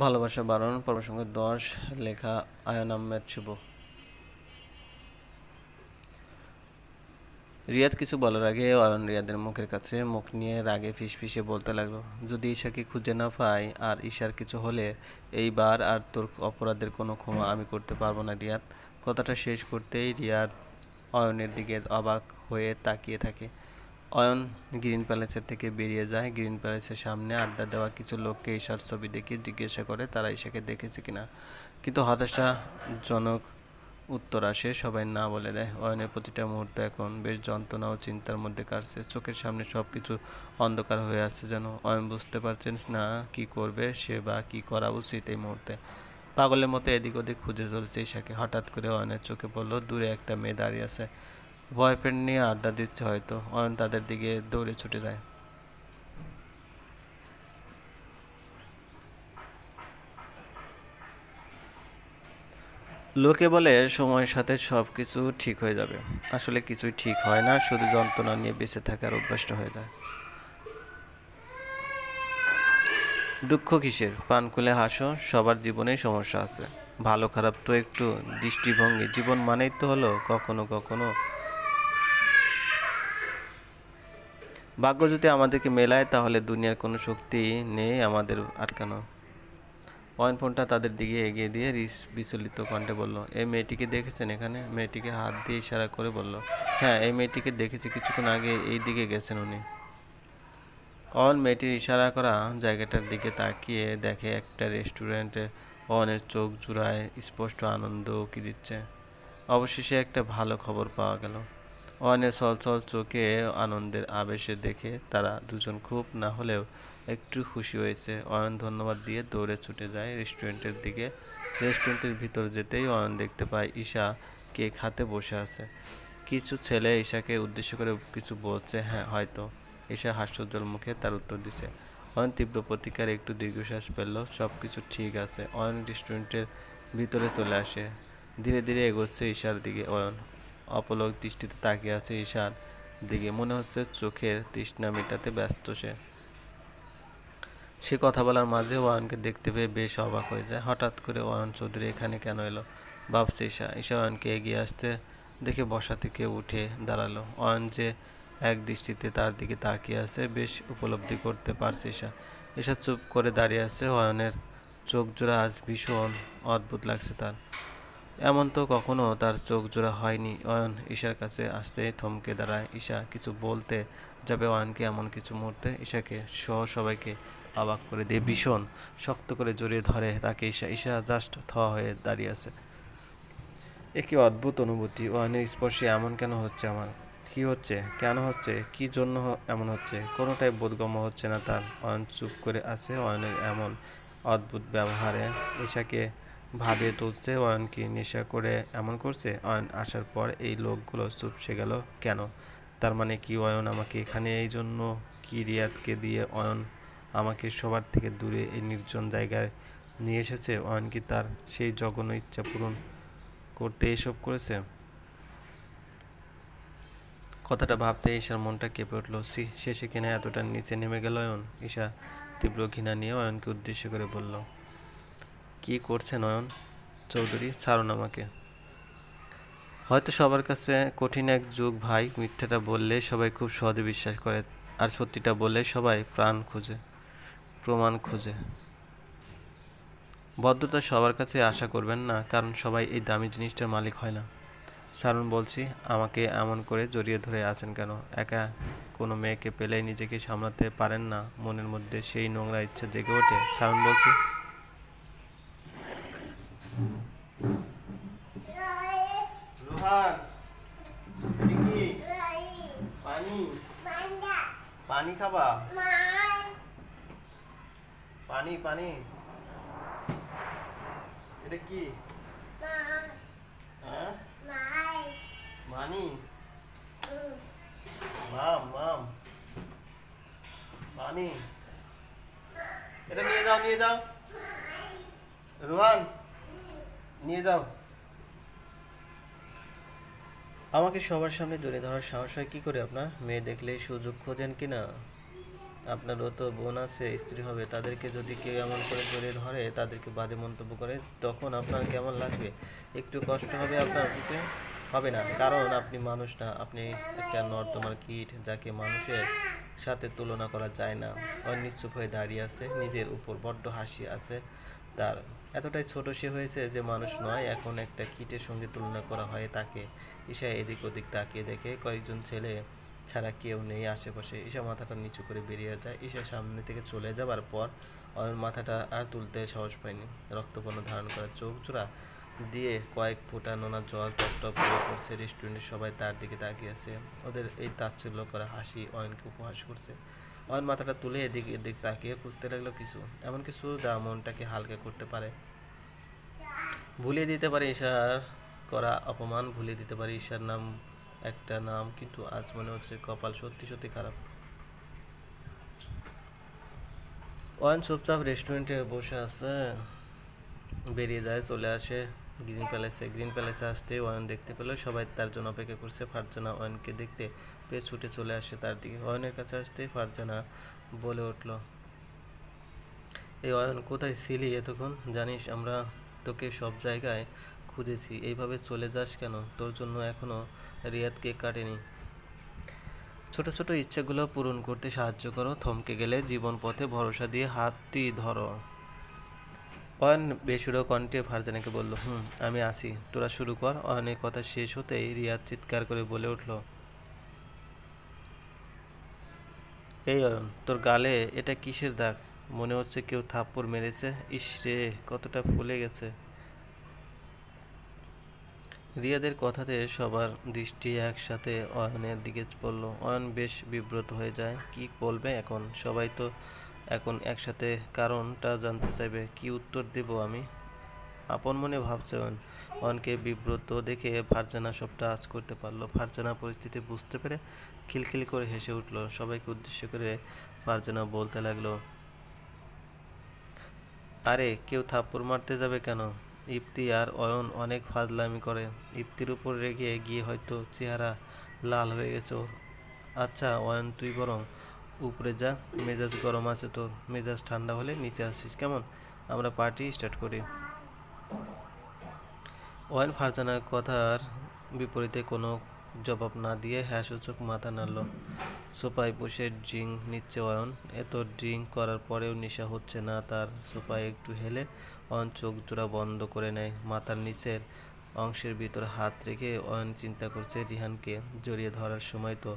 ভালোবাসা বারণ পর্ব সংখ্যা 10 লেখা আয়ন আহমেদ শুভ। রিয়াদ কিছু বলার আগে অয়ন রিয়াদের মুখের কাছে মুখ নিয়ে রাগে ফিসফিসে বলতে লাগলো, যদি ঈশাকে খুঁজে না পাই আর ঈশার কিছু হলে এইবার আর তোর অপরাধের কোনো ক্ষমা আমি করতে পারবো না রিয়াদ। কথাটা শেষ করতেই রিয়াদ অয়নের দিকে অবাক হয়ে তাকিয়ে থাকে। অয়ন গ্রিন প্যালেসের থেকে বেরিয়ে যায়। গ্রিন প্যালেসের সামনে আড্ডা দেওয়া কিছু লোককে ঈশার ছবি দেখে জিজ্ঞাসা করে তারা ঈশাকে দেখেছে কিনা, কিন্তু হতাশাজনক উত্তর আসে, সবাই না বলে দেয়। অয়নের প্রতিটা মুহূর্ত এখন বেশ যন্ত্রণা ও চিন্তার মধ্যে কাটছে। চোখের সামনে সব কিছু অন্ধকার হয়ে আসছে যেন। অয়ন বুঝতে পারছেন না কি করবে সে বা কি করা উচিত এই মুহূর্তে। পাগলের মতো এদিক ওদিক খুঁজে চলছে ঈশাকে। হঠাৎ করে অয়নের চোখে পড়লো দূরে একটা মেয়ে দাঁড়িয়ে আছে, বয়ফ্রেন্ড নিয়ে আড্ডা দিচ্ছে হয়তো। অয়ন তাদের দিকে দৌড়ে ছুটে যায়। লোকে বলে সময়ের সাথে সব কিছু ঠিক হয়ে যাবে, আসলে কিছুই ঠিক হয় না, শুধু যন্ত্রণা নিয়ে বেঁচে থাকার অভ্যাসটা হয়ে যায়। দুঃখ কিসের, প্রাণ খুলে হাসো, সবার জীবনেই সমস্যা আছে। ভালো খারাপ তো একটু দৃষ্টিভঙ্গি, জীবন মানেই তো হলো কখনো কখনো ভাগ্য যদি আমাদেরকে মেলায় তাহলে দুনিয়ার কোনো শক্তি নেই আমাদের আটকানো। অয়ন ফোনটা তাদের দিকে এগিয়ে দিয়ে বিচলিত কণ্ঠে বলল, এই মেয়েটিকে দেখেছেন এখানে? মেয়েটিকে হাত দিয়ে ইশারা করে বলল, হ্যাঁ এই মেয়েটিকে দেখেছি, কিছুক্ষণ আগে এই দিকে গেছেন উনি। অয়ন মেয়েটির ইশারা করা জায়গাটার দিকে তাকিয়ে দেখে একটা রেস্টুরেন্টে। অয়নের চোখ জুড়ায় স্পষ্ট আনন্দ উকি দিচ্ছে। অবশেষে একটা ভালো খবর পাওয়া গেল। অয়নের ছলছল চোখে আনন্দের আবেশে দেখে তারা দুজন খুব না হলেও একটু খুশি হয়েছে। অয়ন ধন্যবাদ দিয়ে দৌড়ে ছুটে যায় রেস্টুরেন্টের দিকে। রেস্টুরেন্টের ভিতর যেতেই অয়ন দেখতে পায় ঈশা কেক হাতে বসে আছে। কিছু ছেলে ঈশাকে উদ্দেশ্য করে কিছু বলছে, হ্যাঁ হয়তো। ঈশা হাস্যোজ্জ্বল মুখে তার উত্তর দিছে। অয়ন তীব্র প্রতিকারে একটু দীর্ঘশ্বাস ফেলল। সব কিছু ঠিক আছে। অয়ন রেস্টুরেন্টের ভিতরে চলে আসে। ধীরে ধীরে এগোচ্ছে ঈশার দিকে। অয়ন অপলক দৃষ্টিতে তাকিয়ে আছে ঈশার দিকে, মনে হচ্ছে চোখের তৃষ্ণা মেটাতে ব্যস্ত সে। সে কথা বলার মাঝে অয়নকে দেখতে পেয়ে বেশ অবাক হয়ে যায়। হঠাৎ করে অয়ন চৌধুরী এখানে কেন এলো ভাবছে ঈশা। ঈশা অয়নকে এগিয়ে আসতে দেখে বসা থেকে উঠে দাঁড়ালো। অয়ন যে এক দৃষ্টিতে তার দিকে তাকিয়ে আছে বেশ উপলব্ধি করতে পারছে ঈশা। ঈশা চুপ করে দাঁড়িয়ে আছে। অয়নের চোখ জোড়া আজ ভীষণ অদ্ভুত লাগছে তার। এমন তো কখনো তার চোখ জোড়া হয়নি। অয়ন ঈশার কাছে আসতেই থমকে দাঁড়ায়। ঈশা কিছু বলতে যাবে অয়নকে এমন কিছু মুহূর্তে ঈশাকে সহ সবাইকে অবাক করে দিয়ে ভীষণ শক্ত করে জড়িয়ে ধরে তাকে। ঈশা ঈশা জাস্ট হয়ে দাঁড়িয়ে আছে। এ কি অদ্ভুত অনুভূতি! অয়নের স্পর্শে এমন কেন হচ্ছে আমার? কি হচ্ছে, কেন হচ্ছে, কি জন্য এমন হচ্ছে, কোনোটাই বোধগম্য হচ্ছে না তার। অয়ন চুপ করে আছে। অয়নের এমন অদ্ভুত ব্যবহারে ঈশাকে ভাবিয়ে তুলছে। অয়ন কি নেশা করে এমন করছে? অয়ন আসার পর এই লোকগুলো চুপসে গেল কেন? তার মানে কি অয়ন আমাকে এখানে এই জন্য? কি রিয়াদকে দিয়ে অয়ন আমাকে সবার থেকে দূরে এই নির্জন জায়গায় নিয়ে এসেছে? অয়ন কি তার সেই জঘন্য ইচ্ছা পূরণ করতে এসব করেছে? কথাটা ভাবতে ঈশার মনটা কেঁপে উঠল। শেষে কিনা এতটা নিচে নেমে গেল অয়ন। ঈশা তীব্র ঘৃণা নিয়ে অয়নকে উদ্দেশ্য করে বলল, কি করছেন অয়ন চৌধুরী, ছাড়ুন আমাকে। হয়তো সবার কাছে কঠিন এক যুগ ভাই। মিথ্যাটা বললে সবাই খুব সহজে বিশ্বাস করে, আর সত্যিটা বললে সবাই প্রমাণ খোঁজে। ভদ্রতা সবার কাছে আশা করবেন না, কারণ সবাই এই দামি জিনিসটার মালিক হয় না। ছাড়ুন বলছি। আমাকে এমন করে জড়িয়ে ধরে আছেন কেন? একা কোনো মেয়েকে পেলেই নিজেকে সামলাতে পারেন না? মনের মধ্যে সেই নোংরা ইচ্ছা জেগে ওঠে। ছাড়ুন বলছি। রোহান, পানি পানি খাবা? পানি পানি, এটা কি? হ্যাঁ মানি, মাম মাম পানি, এটা নিয়ে যাও নিয়ে যাও। রোহান, নিয়ে যাও। আমাকে সবার সামনে জড়িয়ে ধরার সাহস হয় কি করে আপনার? মেয়ে দেখলেই সুযোগ খোঁজেন কি না? আপনারও তো বোন আছে, স্ত্রী হবে, তাদেরকে যদি কেউ এমন করে জড়িয়ে ধরে, তাদেরকে বাজে মন্তব্য করে, তখন আপনার কেমন লাগবে? একটু কষ্ট হবে আপনার বুকে? হবে না, কারণ আপনি মানুষ না, আপনি একটা নর্দমার কীট, যাকে মানুষের সাথে তুলনা করা যায় না। নিশ্চুপ হয়ে দাঁড়িয়ে আছে, নিজের উপর বড্ড হাসি আছে তার। এতটাই ছোট সে হয়েছে যে মানুষ নয়, এখন একটা কীটের সঙ্গে তুলনা করা হয় তাকে। ঈশা এদিক ওদিক তাকিয়ে দেখে কয়েকজন ছেলে ছাড়া কেউ নেই আশেপাশে। ঈশা মাথাটা নিচু করে বেরিয়ে যায়। ঈশা সামনে থেকে চলে যাবার পর অয়ন মাথাটা আর তুলতে সাহস পায়নি। রক্তবর্ণ ধারণ করা চোখ জোড়া দিয়ে কয়েক ফোঁটা নোনা জল টপ টপ করে পড়ছে। রেস্টুরেন্টের সবাই তার দিকে তাকিয়ে আছে। ওদের এই তাচ্ছিল্য করা হাসি অয়নকে উপহাস করছে। অয়ন মাথাটা তুলে এদিক এদিক তাকিয়ে খুঁজতে লাগলো কিছু, এমন কিছু যা মনটাকে হালকা করতে পারে, ভুলিয়ে দিতে পারে ঈশার করা অপমান, ভুলিয়ে দিতে পারে ঈশার নাম, একটা নাম। কিন্তু আজ মনে হচ্ছে কপাল সত্যি সত্যি খারাপ। অয়ন চুপচাপ রেস্টুরেন্টে বসে আছে। বেরিয়ে যায়, চলে আসে গ্রিন প্যালেসে। গ্রিন প্যালেসে আসতেই অয়ন দেখতে পেল সবাই তার জন্য অপেক্ষা করছে। ফারজানা অয়নকে দেখতে পেয়ে ছুটে চলে আসে তার দিকে। অয়নের কাছে আসতেই ফারজানা বলে উঠল, এই অয়ন, কোথায় ছিলি এতক্ষণ? জানিস আমরা তোকে সব জায়গায় খুঁজেছি, এইভাবে চলে যাস কেন? তোর জন্য এখনো রিয়াদ কেক কাটেনি। ছোট ছোট ইচ্ছেগুলো পূরণ করতে সাহায্য করো, থমকে গেলে জীবন পথে ভরসা দিয়ে হাতটি ধরো। অয়ন বেসুরো কণ্ঠে ফারজানাকে বলল, আমি আছি, তোরা শুরু কর। অয়নের কথা শেষ হতেই রিয়াদ চিৎকার করে বলে উঠল, এই অয়ন, তোর গালে এটা কিসের দাগ? মনে হচ্ছে কেউ থাপ্পড় মেরেছে। ইস রে, কতটা ফুলে গেছে। রিয়াদের কথাতে সবার দৃষ্টি একসাথে অয়নের দিকে পড়ল। অয়ন বেশ বিব্রত হয়ে যায়। কি বলবে এখন? সবাই তো এখন একসাথে, কারণটা জানতে চাইবে। কি উত্তর দেব আমি? আপন মনে ভাবছে অয়ন। অয়নকে বিব্রত দেখে ফারজানা সবটা আঁচ করতে পারল। ফারজানা পরিস্থিতি বুঝতে পেরে খিলখিল করে হেসে উঠল। সবাইকে উদ্দেশ্য করে ফারজানা বলতে লাগলো, আরে কেউ থাপ্পড় মারতে যাবে কেন? ইপ্তি আর অয়ন অনেক ফাজলামি করে। ইপ্তির উপর রেগে গিয়ে হয়তো চেহারা লাল হয়ে গেছে ওর। আচ্ছা অয়ন, তুই বরং উপরে যা, মেজাজ গরম আছে তোর। মেজাজ ঠান্ডা হলে নিচে আসিস, কেমন? আমরা পার্টি স্টার্ট করি। অয়ন ফারজানার কথার বিপরীতে কোনো জবাব না দিয়ে হ্যাঁ সূচক মাথা নাড়ল। সোফায় বসে ড্রিঙ্ক নিচ্ছে অয়ন। এত ড্রিঙ্ক করার পরেও নেশা হচ্ছে না তার। সোফায় একটু হেলে অয়ন চোখ জোড়া বন্ধ করে নেয়। মাথার নিচের অংশের ভিতর হাত রেখে অয়ন চিন্তা করছে, রিহানকে জড়িয়ে ধরার সময় তো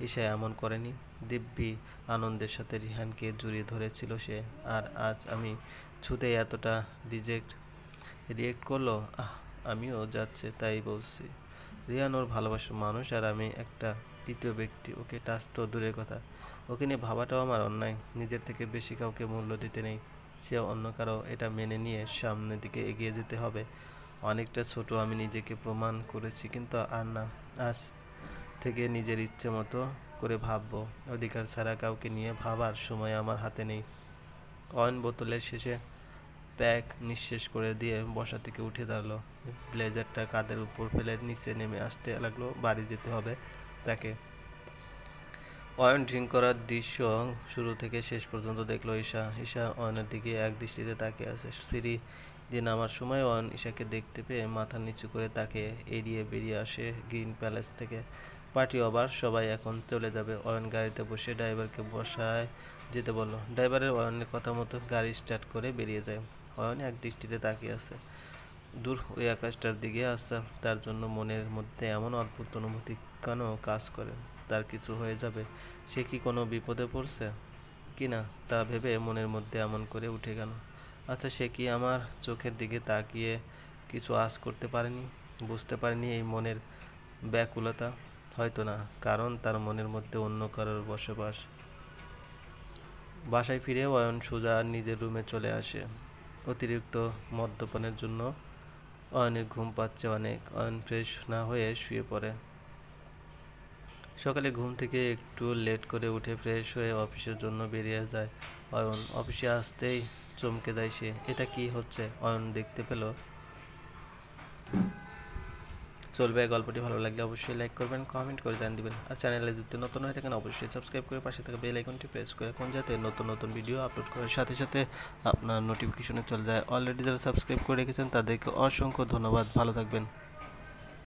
ঈশা এমন করেনি। দিব্যি আনন্দের সাথে রিহানকে জড়িয়ে ধরেছিল সে, আর আজ আমি ছুতেই এতটা রিয়েক্ট করলো। আমিও যাচ্ছে তাই বলছি। রিয়ান ওর ভালোবাসার মানুষ, আর আমি একটা তৃতীয় ব্যক্তি। ওকে টাচ তো দূরের কথা, ওকে নিয়ে ভাবাটাও আমার অন্যায়। নিজের থেকে বেশি কাউকে মূল্য দিতে নেই, সে অন্য কারো, এটা মেনে নিয়ে সামনের দিকে এগিয়ে যেতে হবে। অনেকটা ছোট আমি নিজেকে প্রমাণ করেছি, কিন্তু আর না। আজ থেকে নিজের ইচ্ছে মতো করে ভাববো। অধিকার ছাড়া কাউকে নিয়ে ভাবার সময় আমার হাতে নেই। অয়ন বোতলের শেষে প্যাক নিঃশেষ করে দিয়ে বসা থেকে উঠে দাঁড়ালো। ব্লেজারটা কাঁধের উপর ফেলে নিচে নেমে আসতে লাগলো। বাড়ি যেতে হবে তাকে। অয়ন ড্রিঙ্ক করার দৃশ্য শুরু থেকে শেষ পর্যন্ত দেখলো ঈশা। ঈশা অয়নের দিকে এক দৃষ্টিতে তাকিয়ে আছে। সিঁড়ি দিয়ে নামার সময় অয়ন ঈশাকে দেখতে পেয়ে মাথা নিচু করে তাকে এড়িয়ে বেরিয়ে আসে গ্রিন প্যালেস থেকে। পার্টি ওভার, সবাই এখন চলে যাবে। অয়ন গাড়িতে বসে ড্রাইভারকে বসায় যেতে বলল। ড্রাইভারের অয়নের কথা মতো গাড়ি স্টার্ট করে বেরিয়ে যায়। অয়ন এক দৃষ্টিতে তাকিয়ে আছে দূর ওই আকাশটার দিকে। আচ্ছা, তার জন্য মনের মধ্যে এমন অদ্ভুত অনুভূতি কেন কাজ করে? তার কিছু হয়ে যাবে, সে কি কোনো বিপদে পড়ছে কি না তা ভেবে মনের মধ্যে এমন করে উঠে গেল। আচ্ছা, সে কি আমার চোখের দিকে তাকিয়ে কিছু আঁচ করতে পারেনি, বুঝতে পারেনি এই মনের ব্যাকুলতা? হয়তো না, কারণ তার মনের মধ্যে অন্য কারোর বসবাস। বাসায় ফিরে অয়ন সোজা নিজের রুমে চলে আসে। অতিরিক্ত মদ্যপানের জন্য অয়নের ঘুম পাচ্ছে অনেক। অয়ন ফ্রেশ না হয়ে শুয়ে পড়ে। সকালে ঘুম থেকে একটু লেট করে উঠে ফ্রেশ হয়ে অফিসের জন্য বেরিয়ে যায় অয়ন। অফিসে আসতেই চমকে যায় সে। এটা কি হচ্ছে? অয়ন দেখতে পেল চলবে। গল্পটি ভালো লাগলে অবশ্যই লাইক করবেন, কমেন্ট করে জানিয়ে দিবেন। আর চ্যানেলে যদি নতুন হয়ে থাকেন অবশ্যই সাবস্ক্রাইব করে পাশে থাকা বেল আইকনটি প্রেস করে রাখুন, যাতে নতুন নতুন ভিডিও আপলোড করার সাথে সাথে আপনার নোটিফিকেশনে চলে যায়। অলরেডি যারা সাবস্ক্রাইব করে রেখেছেন তাদেরকে অসংখ্য ধন্যবাদ। ভালো থাকবেন।